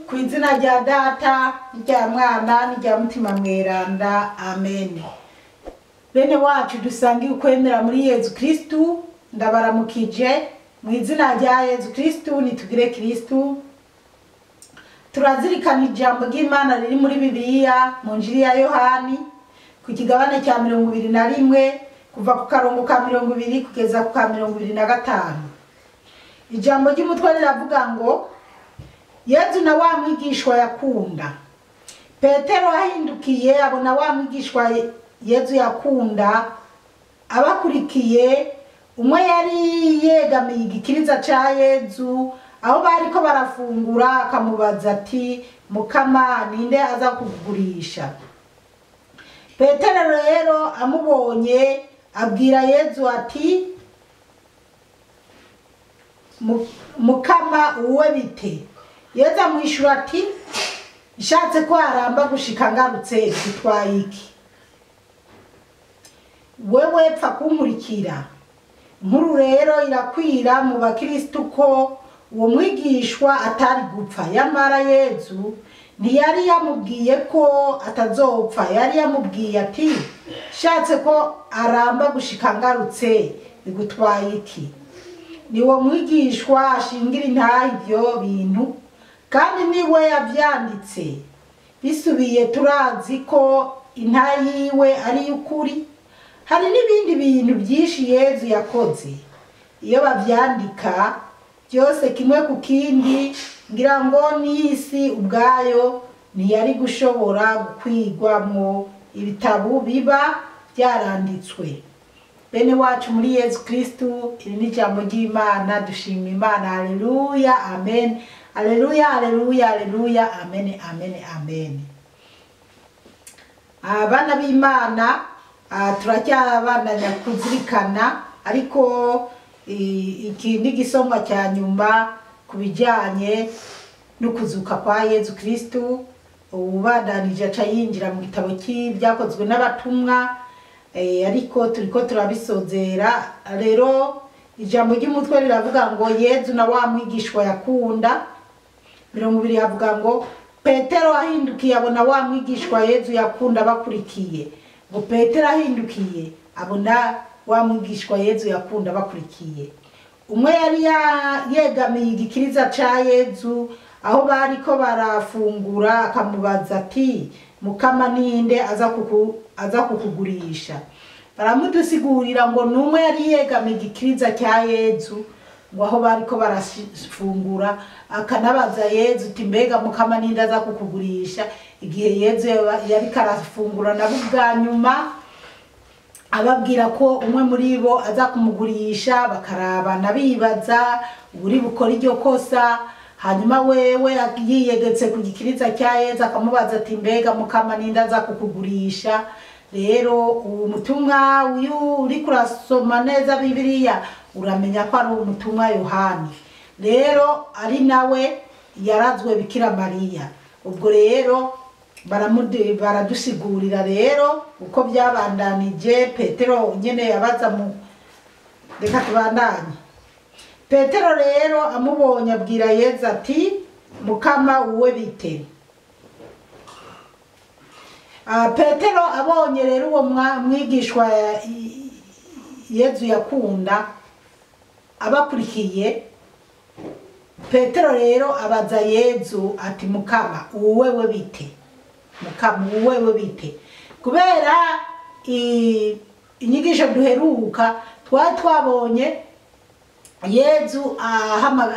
ku izina rya data n'irya mwana n'irya mutima mweranda amen. Bene wacu dusangiye ukwemera muri Yezu Kristu, ndabaramukije mu izina rya Yezu Kristu. Nitugire Kristu. Turazirikana ijambo ry'Imana riri muri Bibiliya mu Injili ya Yohani ku kigabane cya 21 kuva ku karongo ka 20 kugeza ku ka 25. Ijambo ry'umutwe riravuga ngo Yezu na wa mwigishwa yakunda. Petero ahindukiye abona wa mwigishwa Yezu yakunda abakurikiye. Umwe yari yegamiye igikiriza ca Yezu aho bariko barafungura, akamubaza ati Mukama, ninde aza kugurisha? Petero rero amubonye abwira Yezu ati Mukama, uwe bite? Yezu amwishura ati ishatse ko aramba gushika ngarutse gitwaye iki? Wewe pfa kunkurikira. Nkuru rero irakwira mu bakristo ko uwo mwigishwa atari gupfa. Yamara Yezu ntiyari yamubwiye ko atazopfa, yari yamubwiye ati shatse ko aramba gushika ngarutse bigutwaye iki? Niwo mwigishwa ashingira intaha ivyo bintu, kandi niwe yavyanditse. Bisubiye turazi ko intaha yiwe ari ukuri. Hari n'ibindi bintu byinshi Yezu yakoze. Iyo bavyandika byose kimwe ku kindi, ngira ngo n'isi ubwayo ntiyari gushobora gukwigwamo ibitabo biba byaranditswe. Bene wacu muri Yezu Kristu, iri ni ijambo ry'Imana. Dushima Imana. Haleluya, amen. Haleluya, haleluya, haleluya, amen, amen, amen. Abana b'Imana, turacyabandanya kuzirikana, ariko iki ni igisomwa cya nyuma ku bijyanye no kuzuka kwa Yezu Kristu. Ubandanije aca yinjira mu gitabo cy'ibyakozwe n'abatumwa, ariko turiko turabisozera. Rero ijambo ry'umutwe riravuga ngo Yezu na wa mwigishwa yakunda. 20 havuga ngo Petero ahindukiye abona wa mwigishwa Yezu yakunda bakurikiye. Ngo Petero ahindukiye abona wa mwigishwa Yezu yakunda bakurikiye. Umwe yari yegamiye igikiriza ca Yezu aho bariko barafungura, akamubaza ati Mukama, ninde aza kukugurisha? Baramudusigurira ngo numwe yari yegamiye igikiriza cya Yezu, ngo aho bariko barafungura akanabaza Yezu ati mbega Mukama, ninde aza kukugurisha? Igihe Yezu yari karafungura nabo bwa nyuma, ababwira ko umwe muri bo aza kumugurisha. Bakarabana bibaza uri bukora iryo kosa. Hanyuma wewe yiyegetse ku gikiriza cya Yezu akamubaza ati mbega Mukama, ninde aza kukugurisha? Rero umutumwa uyu uri kurasoma neza Bibiliya uramenya ko ari umutumwa Yohani. Rero ari nawe yarazwe Bikira Mariya. Ubwo rero baradusigurira rero uko byabandanije. Petero nyene yabaza mu reka tubandanye. Petero rero amubonye abwira Yezu ati Mukama, uwe bite? Petero abonye rero uwo mwigishwa Yezu yakunda abakurikiye, Petero rero abaza Yezu ati Mukama, uwewe bite? Mukama, uwewe bite? Kubera inyigisho duheruka twabonye Yezu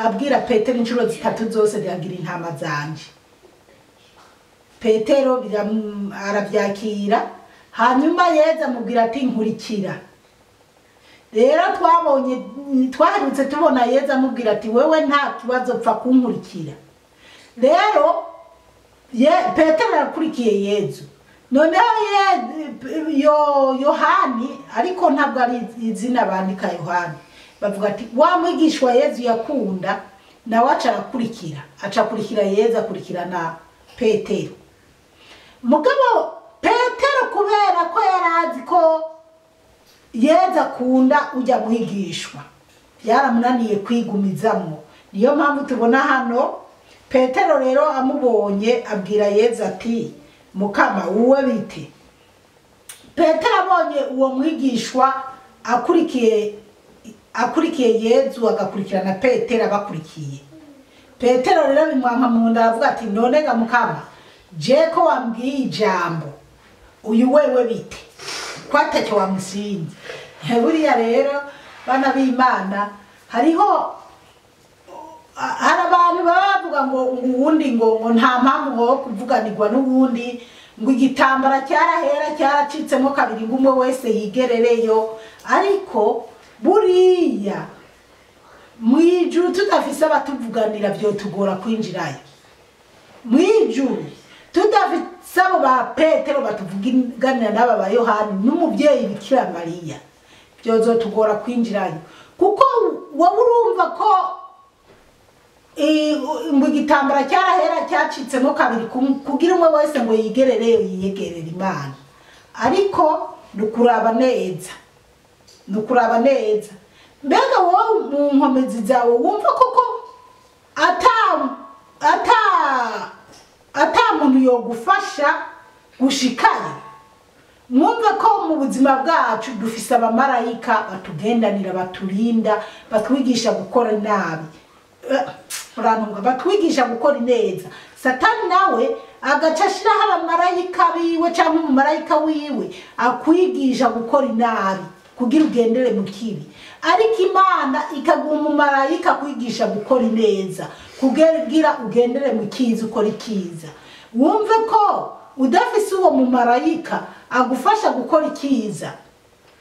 abwira Petero inshuro 3 zose yagira intama zanje. Petero arabyakira. Hanyuma Yezu amubwira ati nkurikira. Rero twaherutse tubona Yezu amubwira ati wewe nta kibazo pfa kunkurikira. Rero Petero yakurikiye Yezu. Noneho Yohani, ariko ntabwo ari izina bandika Yohani, bavuga ati wa mwigishwa Yezu yakunda nawe acakurikira Yezu, akurikira na Petero. Mugabo Petero kubera ko yarazi ko Yezu akunda ujya mwigishwa, yaramunaniye kwigumizamo. Niyo mpamvu tubona hano Petero rero amubonye abwira Yezu ati mukama uwe bite. Petero abonye uwo mwigishwa akurikiye Yezu agakurikirana Petero abakurikiye. Petero rero bimwanka mu nda avuga ati none ga mukama je ko wambwiye ijambo uyu wewe bite ko atacyo wamusinze. Buriya rero bana b'Imana hariho hari abantu bavuga ngo uwundi ngo nta mpamvu ngo kuvuganirwa n'uwundi ngo igitambara cyarahera cyaracitsemo kabiri ngo umwe wese yigerereyo. Ariko buriya mwijuru tudafise abatuvuganira byo tugora kwinjirayo. Mwijuru tudafise abo ba Petero batuvuganira n'aba ba Yohani n'umubyeyi Bikira Mariya byozo tugora kwinjirayo, kuko wowe urumva ko ngo igitambara cyarahera cyacitsemo kabiri kugira umwe wese ngo yigerereyo yiyegerera Imana. Ariko nukuraba neza mbega wowe mu nkomezi zawe wumva koko ata muntu yogufasha gushikayo. Mwumve ko mu buzima bwacu dufise abamarayika batugendanira baturinda batwigisha gukora nabi, batwigisha gukora neza. Satani nawe agaca ashiraho abamarayika biwe cyangwa umumarayika wiwe akwigisha gukora nabi kugira ugendere mu kibi. Ariko Imana ikaguha umumarayika kwigisha gukora neza kugira ugendere mu kiza ukora ikiza. Wumve ko udafise uwo mumarayika agufasha gukora ikiza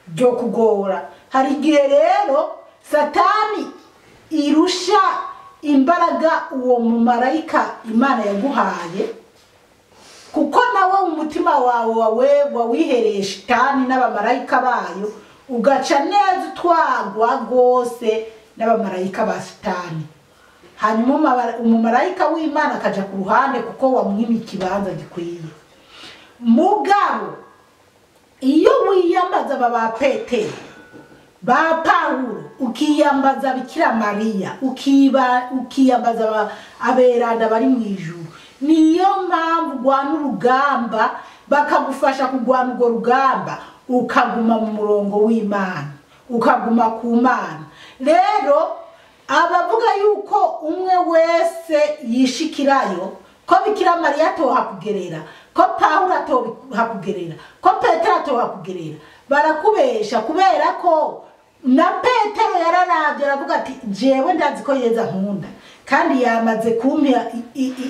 byo kugora. Hari igihe rero Satani irusha imbaraga uwo mumarayika Imana yaguhaye, kuko nawe umutima wawe wawihereye Shitani n'abamarayika bayo ugaca neza utwagwa gose n'abamarayika ba Shitani. Hanyuma umumarayika w'Imana akaja ku ruhande kuko wamwima ikibanza gikwiye. Mugabo iyo wiyambaza ba Petero ba Paulo ukiyambaza Bikira Mariya ukiyambaza aberanda bari mu ijuru, niyo mpamvu gwana urugamba bakagufasha kugwana urwo rugamba ukaguma mu murongo w'Imana ukaguma ku Mana. Rero abavuga yuko umwe wese yishikirayo ko Bikira Mariya atohakugerera, ko Paulo atohakugerera, ko Petero atohakugerera, barakubesha. Kubera ko na Petero yararavye aravuga ati jewe ndazi ko Yezu nkunda kandi yamaze kumpa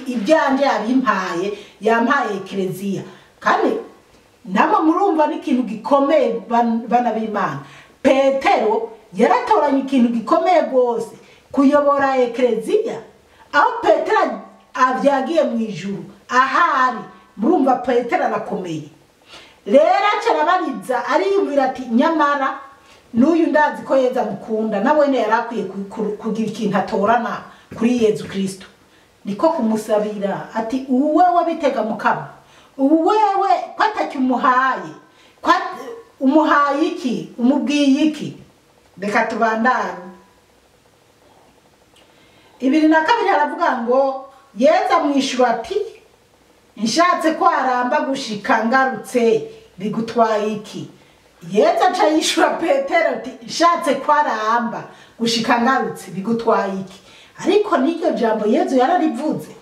ibyanje yabimpaye, yampaye Eklezia. Kandi namo murumva n'ikintu gikomeye bana b'Imana. Petero yaratoranye ikintu gikomeye gose kuyobora Eklezia. Aho Petero avyagiye mu ijuru ahari, murumva Petero arakomeye. Rero acarabariza ariyumvira ati nyamara n'uyu ndazi ko Yezu amukunda, nawe ne yarakwiye kugira ikintu atorana kuri Yezu Kristo. Niko kumusabira ati uwe wabitega mukama, uwewe kwataki umuhaye, umuhaye iki, umubwiye iki. Reka tubandane. 22 haravuga ngo Yezu amwishura ati nshatse ko aramba gushika ngarutse bigutwaye iki. Yezu aca yishura Petero ati nshatse ko aramba gushika ngarutse bigutwaye iki. Ariko n'iryo jambo Yezu yararivuze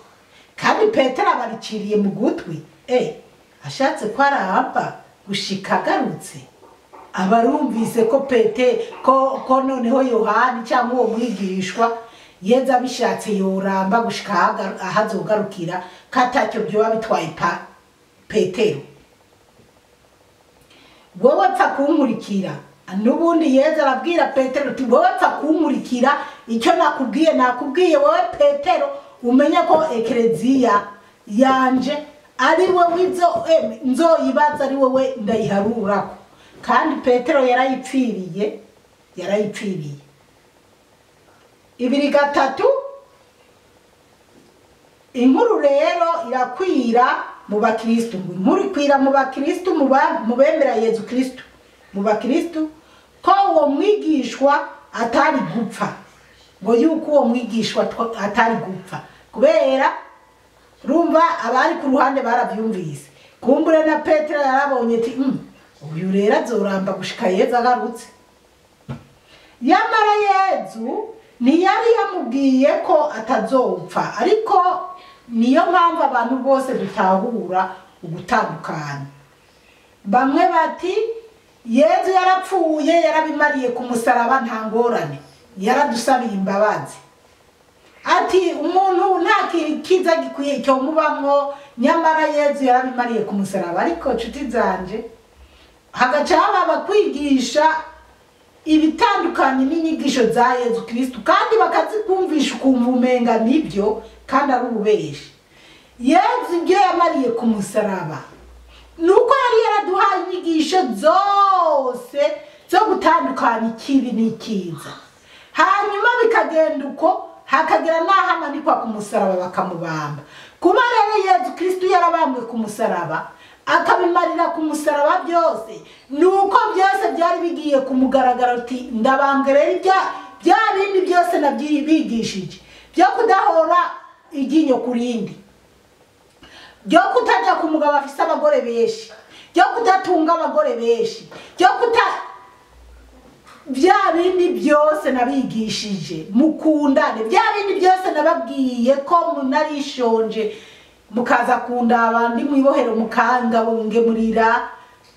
kandi Petero abariciriye mu gutwi. Ashatse ko aramba gushika garutse, abarumvise ko ko noneho Yohani cyangwa uwo mwigishwa Yezu abishatse yoramba gushika ahazogarukira katacyo byo babitwaye Petero. Wowe pfa kunkurikira. Nubundi Yezu arabwira Petero ati wowe pfa kunkurikira, icyo nakubwiye wowe Petero umenye ko Eklezia yanje ari wowe nzoyibaza, ari wowe ndayiharurako. Kandi Petero yarayipfiriye. 23 inkuru rero irakwira mu bakristo. Inkuru ikwira mu bakristo mu bemera Yezu Kristo, mu bakristo ko uwo mwigishwa atari gupfa, ngo yuko uwo mwigishwa atari gupfa. kubera rumva abari ku ruhande barabyumvise. Kumbure na Petero yarabonye ati uyu rero azoramba gushika Yezu agarutse. Yamara Yezu ntiyari yamubwiye ko atazopfa, ariko niyo mpamvu abantu bose dutahura ugutandukana. Bamwe bati Yezu yarapfuye, yarabimariye ku musaraba nta ngorane, yaradusabiye imbabazi. Ati umuntu nta kiza gikwiye cyo mubamwo, nyamara Yezu yarabimariye ku musaraba. Ariko nshuti zanje, hagaca haba kwigisha ibitandukanye n'inyigisho za Yezu Kristo, kandi bakazikumvisha ukumva umenga nibyo kandi ari ububeshi. Yezu ibyo yamariye ku musaraba nuko yari yaraduhaye inyigisho zose zo gutandukanya ikibi n'ikiza. Hanyuma bikagenda uko hakagera naho amanikwa ku musaraba bakamubamba. Kuba rero Yezu Kristo yarabambwe ku musaraba akabimarira ku musaraba byose, nuko byose byari bigiye kumugaragara ati ndabambwe rero bya bindi byose nabyibigishije byo kudahora iginyo kurindi, byo kutaja ku mugabo afise abagore benshi, byo kudatunga abagore benshi, byo bya bindi byose nabigishije mukundane, bya bindi byose nababwiye ko munarishonje mukaza kunda abandi mwibohero mukanga bungemurira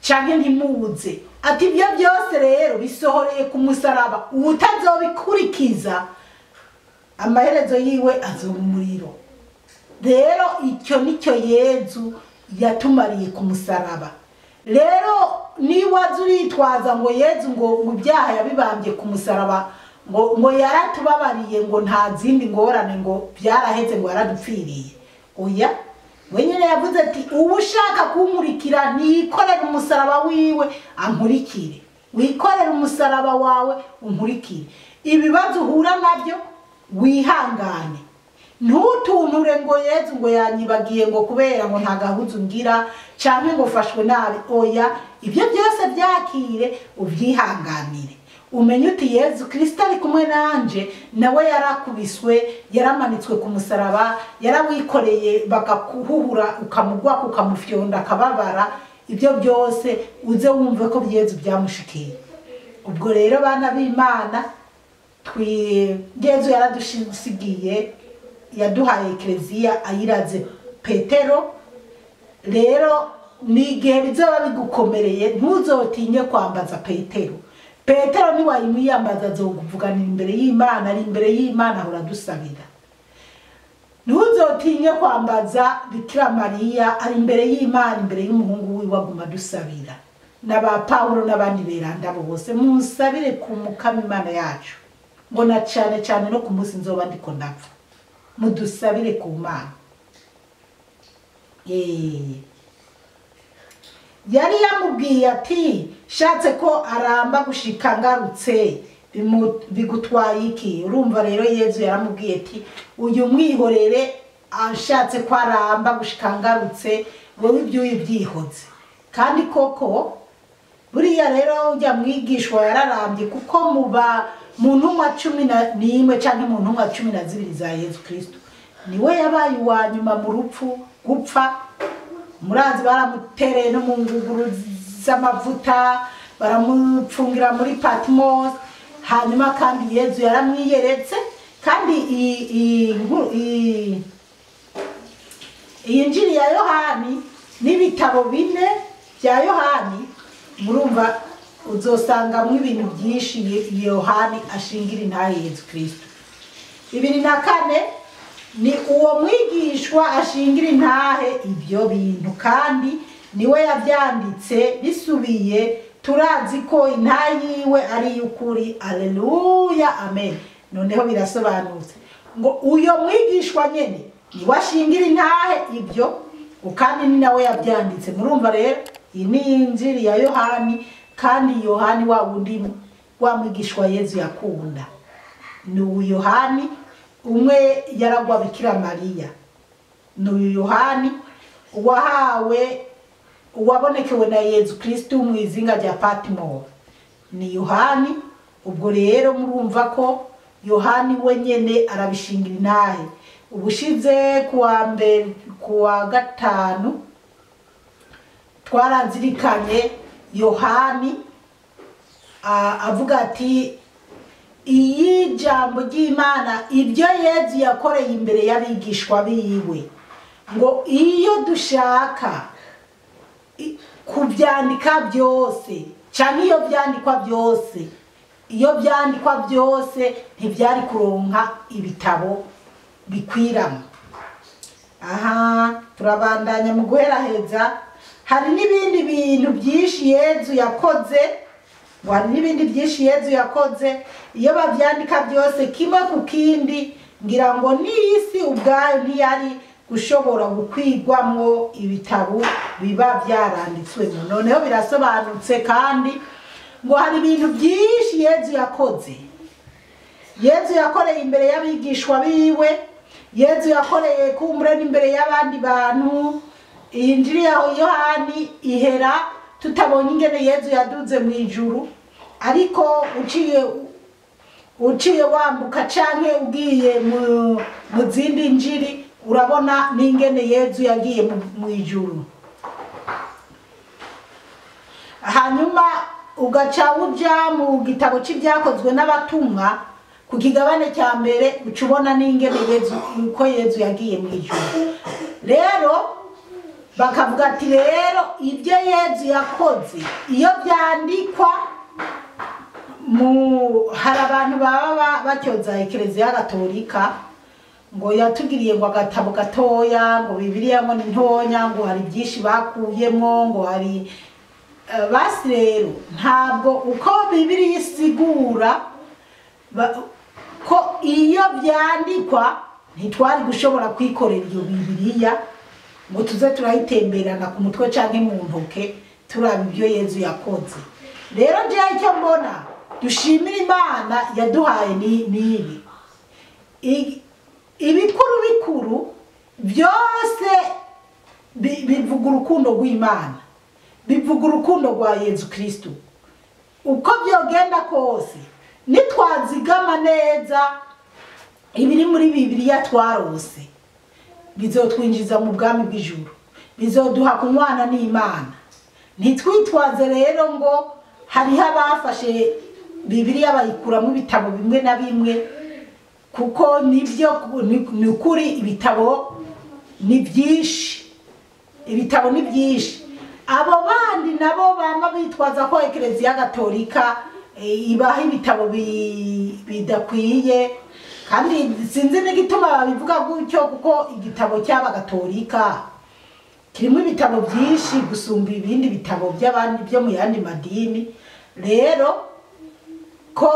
canke ntimuze. Ati ibyo byose rero bisohoreye ku musaraba, utazobikurikiza amaherezo yiwe azomumuriro. Rero icyo nicyo Yezu yatumariye ku musaraba. Rero niba uritwaza ngo Yezu ngo ibyaha yabibambye ku musaraba ngo yaratubabariye ngo nta zindi ngorane ngo byaraheze ngo yaradupfiriye, oya, we nyine yavuze ati ubu ushaka kunkurikira nikorere umusaraba wiwe ankurikire, wikorere umusaraba wawe unkurikire. Ibibazo uhura nabyo wihangane, ntutunture ngo Yezu ngo yanyibagiye ngo kubera ngo nta gahuzu ngira canke ngo fashwe nabi, oya, ibyo byose byakire ubyihanganire. Umenye uti Yezu Kristo ari kumwe nanje, nawe yarakubiswe, yaramanitswe ku musaraba, yarawikoreye bakakuhura ukamugwa ukamufyonda akababara. Ibyo byose uze wumve ko Yezu byamushikiye. Ubwo rero bana b'Imana, Yezu yaradusigiye, yaduhaye Eklezia ayiraze Petero. Rero nigihe bizoba bigukomereye ntuzotinye kwambaza Petero. Petero ni wayimwiyambaza azokuvuganira imbere y'Imana, ari imbere y'Imana ahora dusabira. Ntuzotinye kwambaza Bikira Mariya, ari imbere y'Imana, imbere y'umuhungu wiwe aguma dusabira. N'aba Paulo n'abandi beranda bose musabire ku Mukama Imana yacu, ngo na cyane cyane no ku munsi nzoba ndiko ndapfa mudusabire ku Mana. Yari yamubwiye ati shatse ko aramba gushika ngarutse bigutwaye iki? Urumva rero Yezu yaramubwiye ati uyu mwihorere, ashatse ko aramba gushika ngarutse wowe ibyo ubyihoze. Kandi koko buriya rero ujya mwigishwa yararambye, kuko muba mu ntumwa 11 canke mu ntumwa 12 za Yezu Kristo niwe yabaye uwa nyuma mu rupfu gupfa. Murazi baramutereye no mu nguguru z'amavuta, baramupfungira muri Patmos. Hanyuma kandi Yezu yaramwiyeretse, kandi iyi Injili ya Yohani n'ibitabo 4 bya Yohani, murumva uzosangamo ibintu byinshi Yohani ashingira intahe Yezu Kristo. 2:4 ni uwo mwigishwa ashingira intahe ibyo bintu, kandi niwe yabyanditse bisubiye. Turazi ko intahe yiwe ari y'ukuri. Alleluya, amen. Noneho birasobanutse ngo uyo mwigishwa nyene niwe ashingira intahe ibyo, kandi ni nawe yabyanditse. Murumva rero iyi ni Injili ya Yohani, kandi Yohani wa wundi wa mwigishwa Yezu yakunda ni Yohani umwe yaragwa Bikira Mariya. Ni Yohani wahawe uwabonekewe na Yezu Kristo mu izinga rya Patmos, ni Yohani. Ubwo rero murumva ko Yohani we nyene arabishingira intahe. ubushize kuwa gatanu twarazirikanye Yohani avuga ati iyi jambo ry'Imana ibyo Yezu yakoreye imbere y'abigishwa biwe ngo iyo dushaka kubyandika byose cyane iyo byandikwa byose ntibyari kuronka ibitabo bikwiramo. Aha turabandanya mu guheraheza. Hari n'ibindi bintu byinshi Yezu yakoze, iyo babyandika byose kimwe ku kindi ngira ngo n'isi ubwayo ntiyari gushobora gukwigwamo ibitabo biba byaranditswemo. Noneho birasobanutse kandi ngo hari ibintu byinshi Yezu yakoreye imbere y'abigishwa biwe, Yezu yakoreye kumure n'imbere y'abandi bantu. Iyi njiri yaho Yohani ihera tutabonye ingene Yezu yaduze mu ijuru, ariko uciye wambuka canke ugiye mu zindi njiri urabona n'ingene Yezu yagiye mu ijuru. Hanyuma ugaca uja mu gitabo c'ibyakozwe n'abatumwa ku kigabane cya mbere ucubona n'ingene Yezu yagiye mu ijuru. Rero bakavuga ati rero ibyo Yezu yakoze iyo byandikwa hari abantu baba bacyoza Ekereziya Gatolika ngo yatugiriye ngo agatabo gatoya ngo Bibiliya ngo ni ntonya ngo hari byinshi bakuyemo ngo hari basi. Rero ntabwo uko Bibiliya isigura ko iyo byandikwa ntitwari gushobora kwikorera iyo Bibiliya ngo tuze turayitemberana ku mutwe canke mu ntoke turaba ibyo Yezu yakoze. Rero je icyo mbona dushimira Imana yaduhaye nibi ibikuru bikuru byose bivuga urukundo rw'Imana, bivuga urukundo rwa Yezu Kristo. Uko byogenda kose nitwazigama neza ibiri muri Bibiliya twarose bizotwinjiza mu bwami bw'ijuru, bizoduha kunywana n'Imana. Nitwitwaze rero ngo hariho abafashe Bibiliya bayikuramo ibitabo bimwe na bimwe, kuko nibyo ni ukuri ibitabo ni byinshi, abo bandi nabo bama bitwaza ko Ekereziya Gatolika ibaha ibitabo bidakwiye, kandi sinzi n'igituma babivuga gutyo, kuko igitabo cy'Abagatolika kirimo ibitabo byinshi gusumba ibindi bitabo by'abandi byo mu yandi madini. Rero ko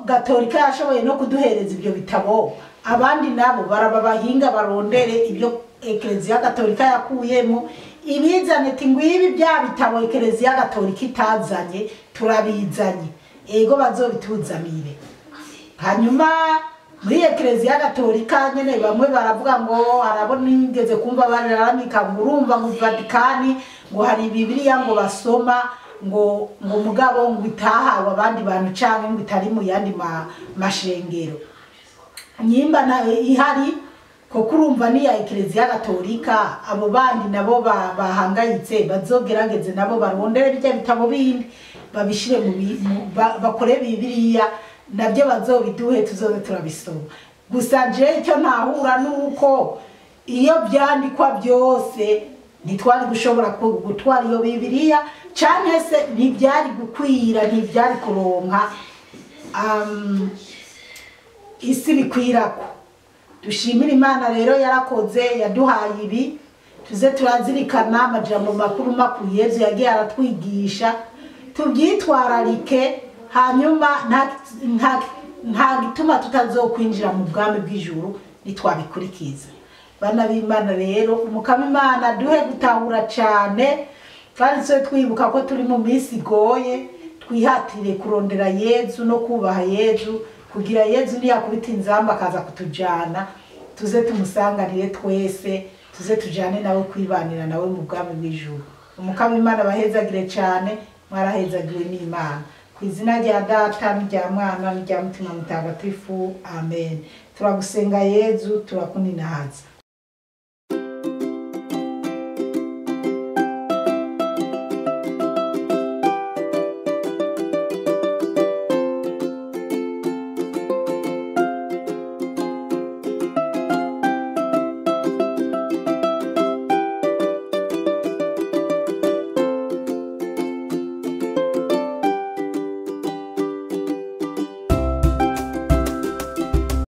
Gatolika yashoboye no kuduhereza ibyo bitabo, abandi nabo barabahinga barondere ibyo Ekereziya Gatolika yakuyemo ibizane ati ngwibi bya bitabo Ekereziya Gatolika itazanye turabizanye, ego bazobituzanire. Hanyuma muri Ekereziya Gatolika nyene bamwe baravuga ngo arabona ingeze kumva bararamika ngo urumva mu Vatikani ngo hari Bibiliya ngo basoma ngo mugabo ngo itahawe abandi bantu canke ngo itari mu yandi mashengero. Nyimba na ihari ko kurumva ni ya Ekereziya Gatolika, abo bandi nabo bahangayitse bazogerageze nabo barondere bijya bitabo bindi babishire bakore Bibiliya nabyo bazobiduhe tuzobe turabisoma. Gusa je icyo ntahura nuko iyo byandikwa byose ntitwari gushobora gutwara iyo Bibiliya, canke se ntibyari gukwira, ntibyari kuronka isi bikwirako. Dushimira Imana rero yarakoze yaduhaye ibi, tuze turazirikana amajambo makuru makuru Yezu yagiye aratwigisha, tubyitwararike. Hanyuma nta gituma tutazokwinjira mu bwami bw'ijuru nitwabikurikiza. Bana b'Imana rero umukama Imana duhe gutahura cyane, kandi twe twibuka ko turi mu minsi igoye, twihatire kurondera Yezu no kubaha Yezu, kugira Yezu niyakubita inzamba akaza kutujana tuze tumusanganire twese, tuze tujane nawe kwibanira nawe mu bwami bw'ijuru. Umukama Imana bahezagire cyane, mwarahezagiwe n'Imana. Izina rya Data n'irya Mwana n'irya Mutima Mutagatifu. Amen. turagusenga Yezu turakuninahaza.